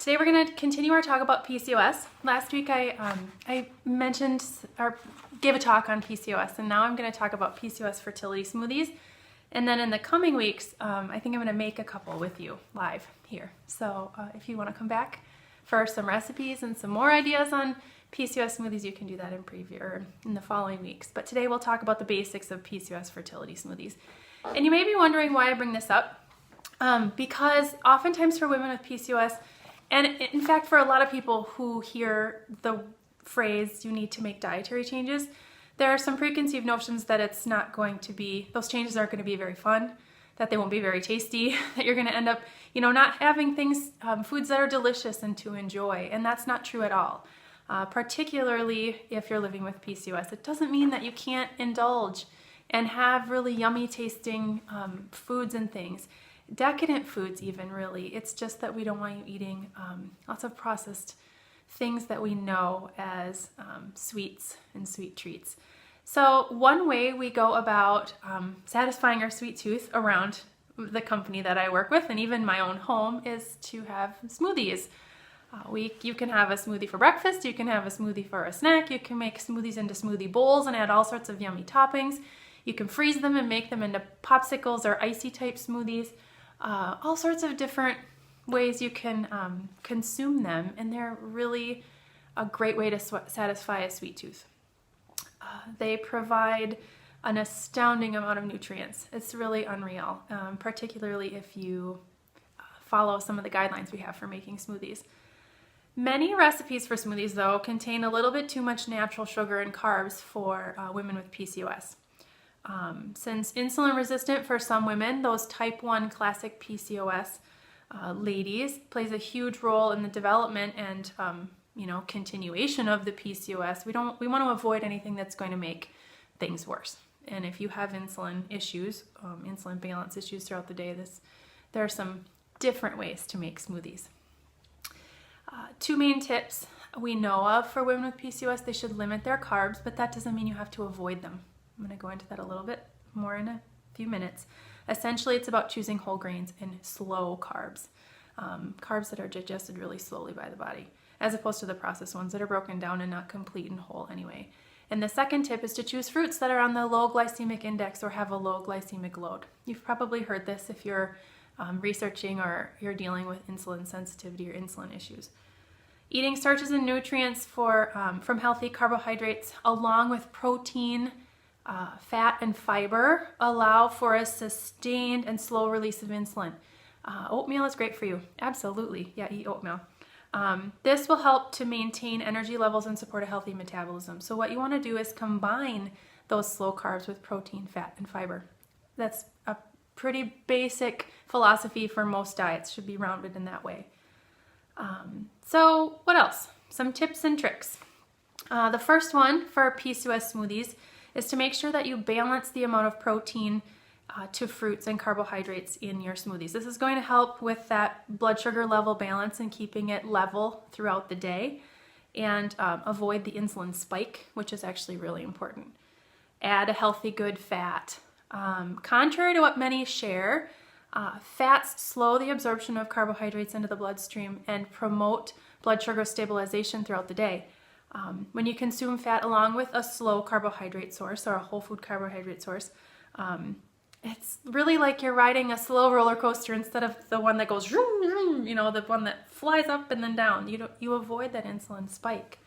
Today we're going to continue our talk about PCOS. Last week I mentioned or gave a talk on PCOS, and now I'm going to talk about PCOS fertility smoothies. And then in the coming weeks, I think I'm going to make a couple with you live here. So if you want to come back for some recipes and some more ideas on PCOS smoothies, you can do that in preview or in the following weeks. But today we'll talk about the basics of PCOS fertility smoothies. And you may be wondering why I bring this up. Because oftentimes for women with PCOS, and in fact for a lot of people who hear the phrase you need to make dietary changes, there are some preconceived notions that it's not going to be, those changes aren't going to be very fun, that they won't be very tasty, that you're going to end up, not having things, foods that are delicious and to enjoy. And that's not true at all. Particularly if you're living with PCOS. It doesn't mean that you can't indulge and have really yummy tasting foods and things. Decadent foods even, really. It's just that we don't want you eating lots of processed things that we know as sweets and sweet treats. So one way we go about satisfying our sweet tooth around the company that I work with and even my own home is to have smoothies. You can have a smoothie for breakfast, you can have a smoothie for a snack, you can make smoothies into smoothie bowls and add all sorts of yummy toppings. You can freeze them and make them into popsicles or icy type smoothies. All sorts of different ways you can consume them, and they're really a great way to satisfy a sweet tooth. They provide an astounding amount of nutrients. It's really unreal, particularly if you follow some of the guidelines we have for making smoothies. Many recipes for smoothies, though, contain a little bit too much natural sugar and carbs for women with PCOS. Since insulin resistant for some women, those type 1 classic PCOS ladies plays a huge role in the development and continuation of the PCOS. We want to avoid anything that's going to make things worse. And if you have insulin issues, insulin balance issues throughout the day, there are some different ways to make smoothies. Two main tips we know of for women with PCOS: they should limit their carbs, but that doesn't mean you have to avoid them. I'm going to go into that a little bit more in a few minutes. Essentially, it's about choosing whole grains and slow carbs. Carbs that are digested really slowly by the body, as opposed to the processed ones that are broken down and not complete and whole anyway. And the second tip is to choose fruits that are on the low glycemic index or have a low glycemic load. You've probably heard this if you're researching or you're dealing with insulin sensitivity or insulin issues. Eating starches and nutrients from healthy carbohydrates along with protein, fat, and fiber allow for a sustained and slow release of insulin. Oatmeal is great for you. Absolutely. Yeah, eat oatmeal. This will help to maintain energy levels and support a healthy metabolism. So what you want to do is combine those slow carbs with protein, fat, and fiber. That's a pretty basic philosophy for most diets. Should be rounded in that way. So what else? Some tips and tricks. The first one for PCOS smoothies is to make sure that you balance the amount of protein to fruits and carbohydrates in your smoothies. This is going to help with that blood sugar level balance and keeping it level throughout the day, and avoid the insulin spike, which is actually really important. Add a healthy, good fat. Contrary to what many share, fats slow the absorption of carbohydrates into the bloodstream and promote blood sugar stabilization throughout the day. When you consume fat along with a slow carbohydrate source or a whole food carbohydrate source, it's really like you're riding a slow roller coaster instead of the one that goes vroom, vroom, the one that flies up and then down. You avoid that insulin spike.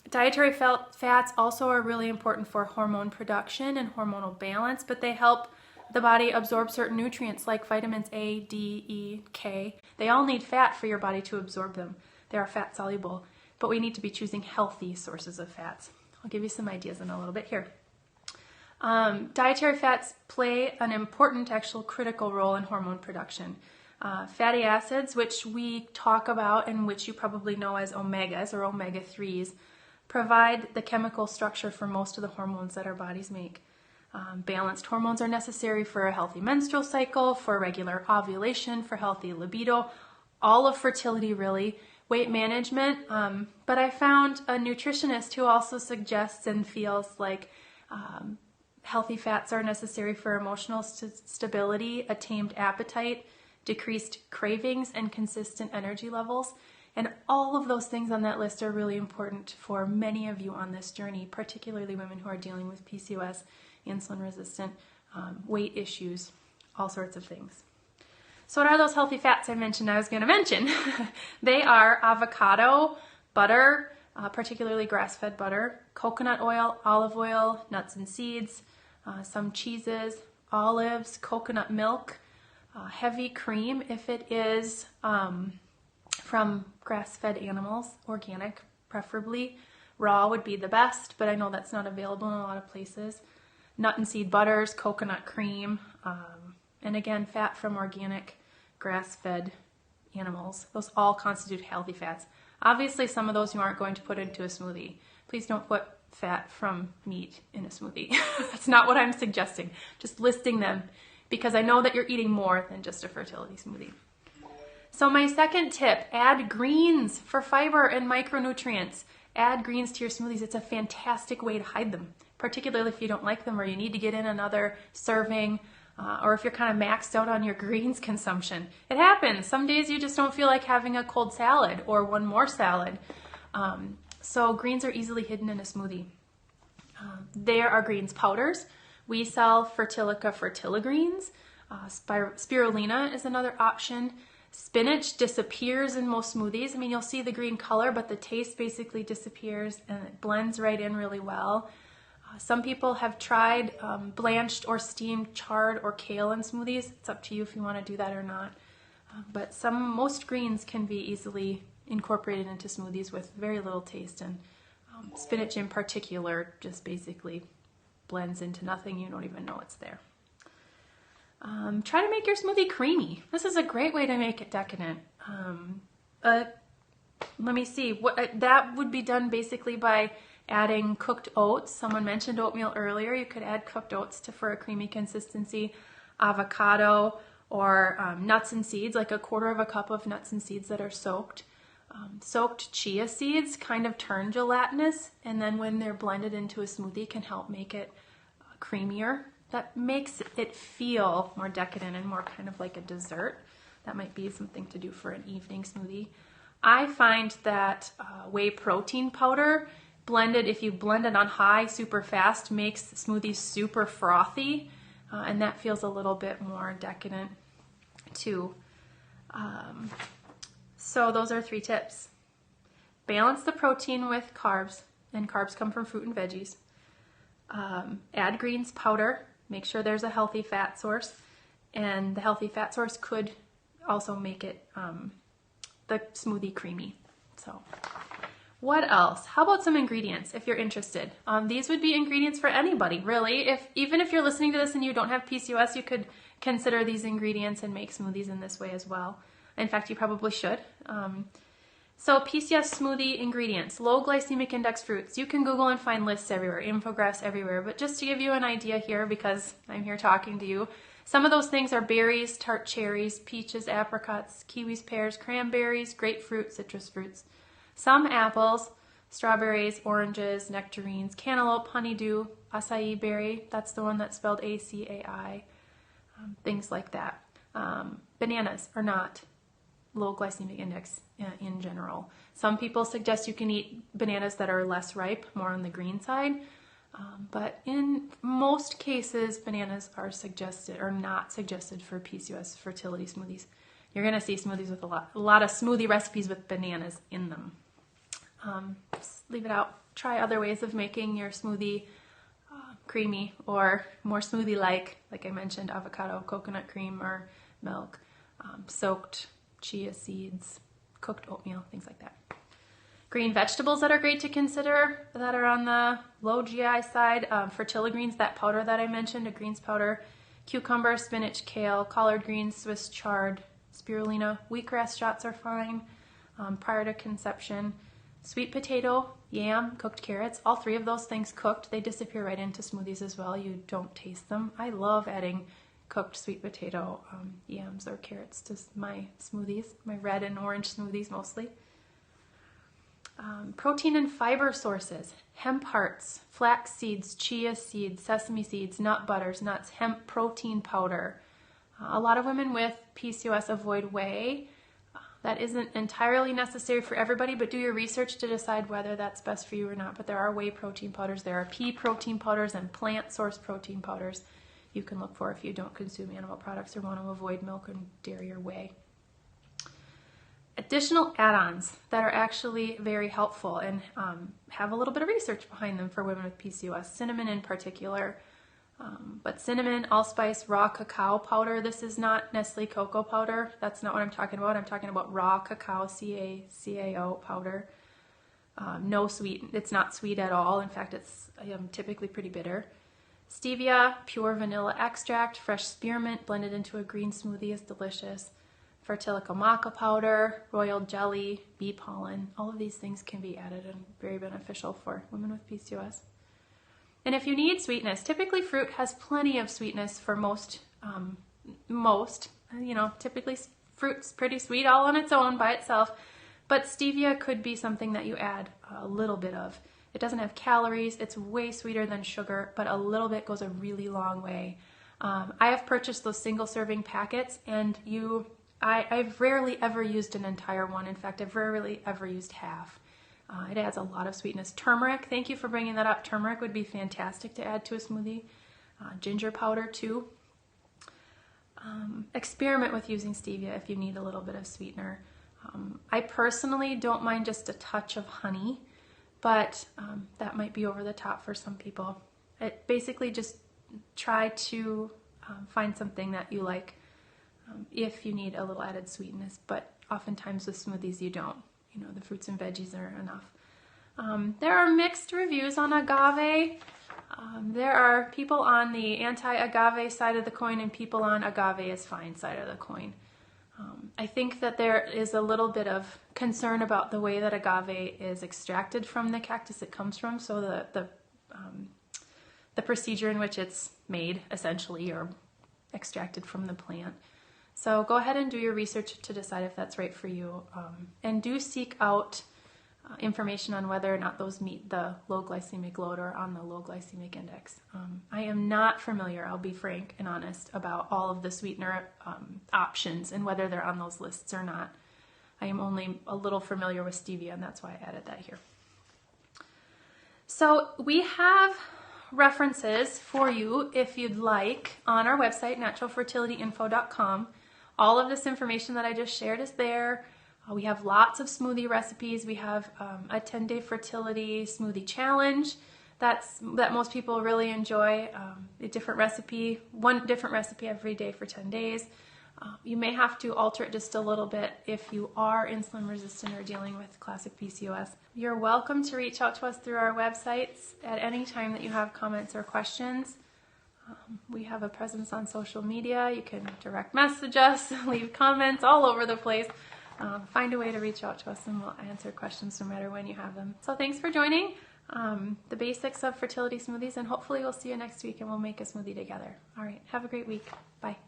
Dietary fats also are really important for hormone production and hormonal balance, but they help the body absorb certain nutrients like vitamins A, D, E, K. They all need fat for your body to absorb them. They are fat soluble, but we need to be choosing healthy sources of fats. I'll give you some ideas in a little bit here. Dietary fats play an important, actual critical role in hormone production. Fatty acids, which we talk about and which you probably know as omegas or omega-3s, provide the chemical structure for most of the hormones that our bodies make. Balanced hormones are necessary for a healthy menstrual cycle, for regular ovulation, for healthy libido, all of fertility really, weight management. But I found a nutritionist who also suggests and feels like healthy fats are necessary for emotional stability, a tamed appetite, decreased cravings, and consistent energy levels. And all of those things on that list are really important for many of you on this journey, particularly women who are dealing with PCOS, insulin resistant, weight issues, all sorts of things. So what are those healthy fats I mentioned I was going to mention? They are avocado, butter, particularly grass-fed butter, coconut oil, olive oil, nuts and seeds, some cheeses, olives, coconut milk, heavy cream if it is from grass-fed animals, organic preferably. Raw would be the best, but I know that's not available in a lot of places. Nut and seed butters, coconut cream, and again, fat from organic grass-fed animals. Those all constitute healthy fats. Obviously, some of those you aren't going to put into a smoothie. Please don't put fat from meat in a smoothie. That's not what I'm suggesting. Just listing them because I know that you're eating more than just a fertility smoothie. So my second tip, add greens for fiber and micronutrients. Add greens to your smoothies. It's a fantastic way to hide them, particularly if you don't like them or you need to get in another serving, or if you're kind of maxed out on your greens consumption. It happens. Some days you just don't feel like having a cold salad or one more salad. So greens are easily hidden in a smoothie. There are greens powders. We sell Fertilica Fertiligreens. Spirulina is another option. Spinach disappears in most smoothies. I mean, you'll see the green color, but the taste basically disappears and it blends right in really well. Some people have tried blanched or steamed chard or kale in smoothies. It's up to you if you want to do that or not. But most greens can be easily incorporated into smoothies with very little taste, and spinach in particular just basically blends into nothing. You don't even know it's there. Try to make your smoothie creamy. This is a great way to make it decadent. Let me see. That would be done basically by adding cooked oats. Someone mentioned oatmeal earlier. You could add cooked oats for a creamy consistency. Avocado or nuts and seeds, like 1/4 cup of nuts and seeds that are soaked. Soaked chia seeds kind of turn gelatinous, and then when they're blended into a smoothie can help make it creamier. That makes it feel more decadent and more kind of like a dessert. That might be something to do for an evening smoothie. I find that whey protein powder blended, if you blend it on high super fast, makes smoothies super frothy, and that feels a little bit more decadent too. So those are 3 tips. Balance the protein with carbs, and carbs come from fruit and veggies. Add greens powder. Make sure there's a healthy fat source, and the healthy fat source could also make it the smoothie creamy. So what else? How about some ingredients if you're interested? These would be ingredients for anybody, really. Even if you're listening to this and you don't have PCOS, you could consider these ingredients and make smoothies in this way as well. In fact, you probably should. So PCOS smoothie ingredients, low glycemic index fruits. You can Google and find lists everywhere, infographics everywhere, but just to give you an idea here, because I'm here talking to you, some of those things are berries, tart cherries, peaches, apricots, kiwis, pears, cranberries, grapefruit, citrus fruits, some apples, strawberries, oranges, nectarines, cantaloupe, honeydew, acai berry, that's the one that's spelled A-C-A-I, things like that. Bananas are not low glycemic index in general. Some people suggest you can eat bananas that are less ripe, more on the green side, but in most cases, bananas are suggested or not suggested for PCOS fertility smoothies. You're going to see smoothies with a lot of smoothie recipes with bananas in them. Just leave it out. Try other ways of making your smoothie creamy or more smoothie-like I mentioned, avocado, coconut cream or milk, soaked chia seeds, cooked oatmeal, things like that. Green vegetables that are great to consider that are on the low GI side, fertiligreens, that powder that I mentioned, a greens powder, cucumber, spinach, kale, collard greens, Swiss chard, spirulina, wheatgrass shots are fine prior to conception. Sweet potato, yam, cooked carrots, all 3 of those things cooked, they disappear right into smoothies as well. You don't taste them. I love adding cooked sweet potato, yams or carrots to my smoothies, my red and orange smoothies mostly. Protein and fiber sources, hemp hearts, flax seeds, chia seeds, sesame seeds, nut butters, nuts, hemp protein powder, A lot of women with PCOS avoid whey. That isn't entirely necessary for everybody, but do your research to decide whether that's best for you or not. But there are whey protein powders, there are pea protein powders, and plant source protein powders you can look for if you don't consume animal products or want to avoid milk and dairy or whey. Additional add-ons that are actually very helpful and have a little bit of research behind them for women with PCOS, cinnamon in particular. But cinnamon, allspice, raw cacao powder. This is not Nestle cocoa powder. That's not what I'm talking about. I'm talking about raw cacao, CAO powder. No sweet. It's not sweet at all. In fact, it's typically pretty bitter. Stevia, pure vanilla extract, fresh spearmint blended into a green smoothie is delicious. Fertilico maca powder, royal jelly, bee pollen. All of these things can be added and very beneficial for women with PCOS. And if you need sweetness, typically fruit has plenty of sweetness for most, typically fruit's pretty sweet all on its own by itself, but stevia could be something that you add a little bit of. It doesn't have calories, it's way sweeter than sugar, but a little bit goes a really long way. I have purchased those single serving packets and I've rarely ever used an entire one. In fact, I've rarely ever used half. It adds a lot of sweetness. Turmeric, thank you for bringing that up. Turmeric would be fantastic to add to a smoothie. Ginger powder too. Experiment with using stevia if you need a little bit of sweetener. I personally don't mind just a touch of honey, but that might be over the top for some people. It basically just try to find something that you like if you need a little added sweetness, but oftentimes with smoothies you don't. The fruits and veggies are enough. There are mixed reviews on agave. There are people on the anti-agave side of the coin and people on agave is fine side of the coin. I think that there is a little bit of concern about the way that agave is extracted from the cactus it comes from, so the procedure in which it's made, essentially, or extracted from the plant. So go ahead and do your research to decide if that's right for you, and do seek out information on whether or not those meet the low glycemic load or on the low glycemic index. I am not familiar, I'll be frank and honest, about all of the sweetener options and whether they're on those lists or not. I am only a little familiar with stevia, and that's why I added that here. So we have references for you if you'd like on our website, naturalfertilityinfo.com. All of this information that I just shared is there. We have lots of smoothie recipes. We have a 10-day fertility smoothie challenge that most people really enjoy. One different recipe every day for 10 days. You may have to alter it just a little bit if you are insulin resistant or dealing with classic PCOS. You're welcome to reach out to us through our websites at any time that you have comments or questions. We have a presence on social media. You can direct message us, leave comments all over the place. Find a way to reach out to us and we'll answer questions no matter when you have them. So thanks for joining the basics of fertility smoothies, and hopefully we'll see you next week and we'll make a smoothie together. All right, have a great week. Bye.